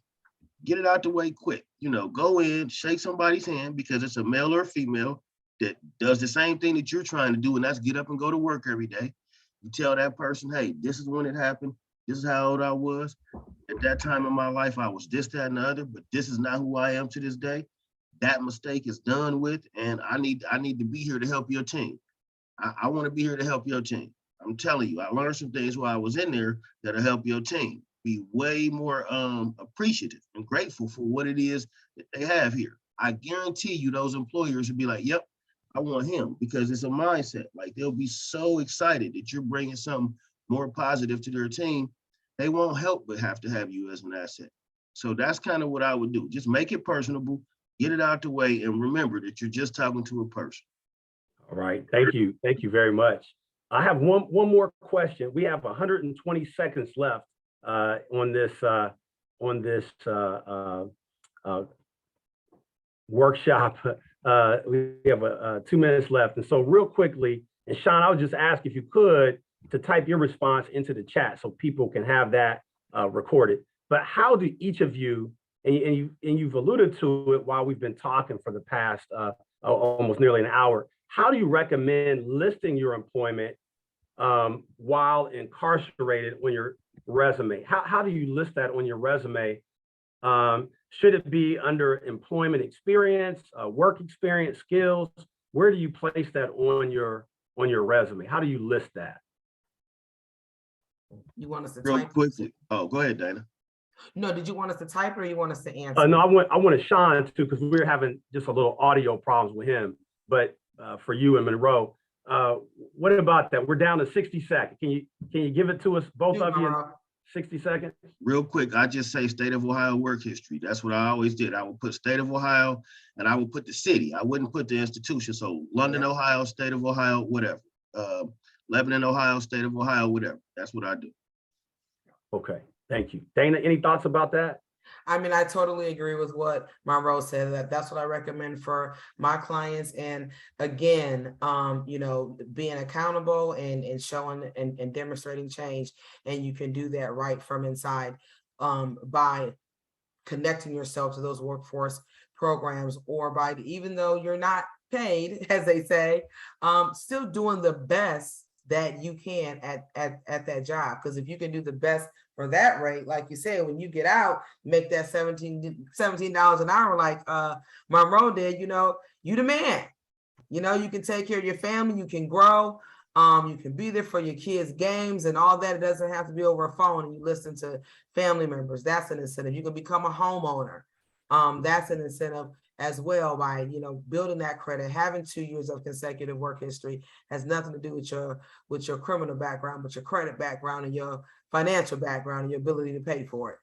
Speaker 4: Get it out the way quick. Go in, shake somebody's hand because it's a male or a female that does the same thing that you're trying to do, and that's get up and go to work every day. You tell that person, hey, this is when it happened. This is how old I was. At that time in my life, I was this, that, and the other, but this is not who I am to this day. That mistake is done with, and I need to be here to help your team. I want to be here to help your team. I'm telling you, I learned some things while I was in there that'll help your team be way more appreciative and grateful for what it is that they have here. I guarantee you those employers will be like, yep, I want him, because it's a mindset. Like, they'll be so excited that you're bringing something more positive to their team. They won't help but have to have you as an asset. So that's kind of what I would do. Just make it personable, get it out the way, and remember that you're just talking to a person.
Speaker 1: All right, thank you. Thank you very much. I have one more question. We have 120 seconds left on this workshop. We have 2 minutes left. And so real quickly, and Sean, I would just ask if you could to type your response into the chat so people can have that recorded. But how do each of you, and you've alluded to it while we've been talking for the past almost nearly an hour, how do you recommend listing your employment while incarcerated on your resume? How do you list that on your resume? Should it be under employment experience, work experience, skills? Where do you place that on your resume? How do you list that?
Speaker 2: You want us to
Speaker 4: Real
Speaker 2: type?
Speaker 4: quickly. Oh, go ahead, Dana.
Speaker 2: No, did you want us to type or you want us to answer?
Speaker 1: No, I wanted Sean too, because we're having just a little audio problems with him. But for you and Monroe, what about that? We're down to 60 seconds. Can you give it to us, both of you, in 60 seconds?
Speaker 4: Real quick, I just say state of Ohio work history. That's what I always did. I would put state of Ohio and I would put the city. I wouldn't put the institution. So London, Ohio, state of Ohio, whatever. Lebanon, Ohio, state of Ohio, whatever. That's what I do.
Speaker 1: Okay, thank you. Dana, any thoughts about that?
Speaker 2: I mean, I totally agree with what Monroe said, that's what I recommend for my clients. And again, you know, being accountable and showing and demonstrating change. And you can do that right from inside by connecting yourself to those workforce programs, or by, even though you're not paid, as they say, still doing the best that you can at that job. Because if you can do the best for that rate, like you said, when you get out, make that $17 an hour, like Monroe did, you know, you the man. You know, you can take care of your family, you can grow, you can be there for your kids' games and all that. It doesn't have to be over a phone and you listen to family members. That's an incentive. You can become a homeowner. That's an incentive as well, by, you know, building that credit. Having 2 years of consecutive work history has nothing to do with your criminal background, but your credit background and your financial background and your ability to pay for it.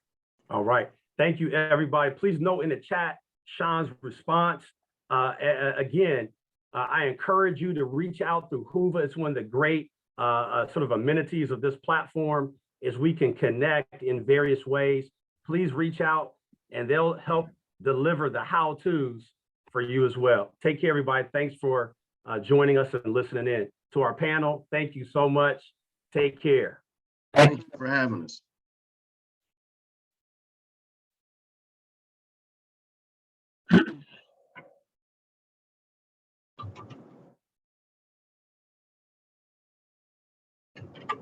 Speaker 1: All right. Thank you, everybody. Please note in the chat Sean's response. Again, I encourage you to reach out through Whova. It's one of the great sort of amenities of this platform, is we can connect in various ways. Please reach out and they'll help deliver the how-tos for you as well. Take care, everybody. Thanks for joining us and listening in. To our panel, thank you so much. Take care.
Speaker 4: Thank you for having us.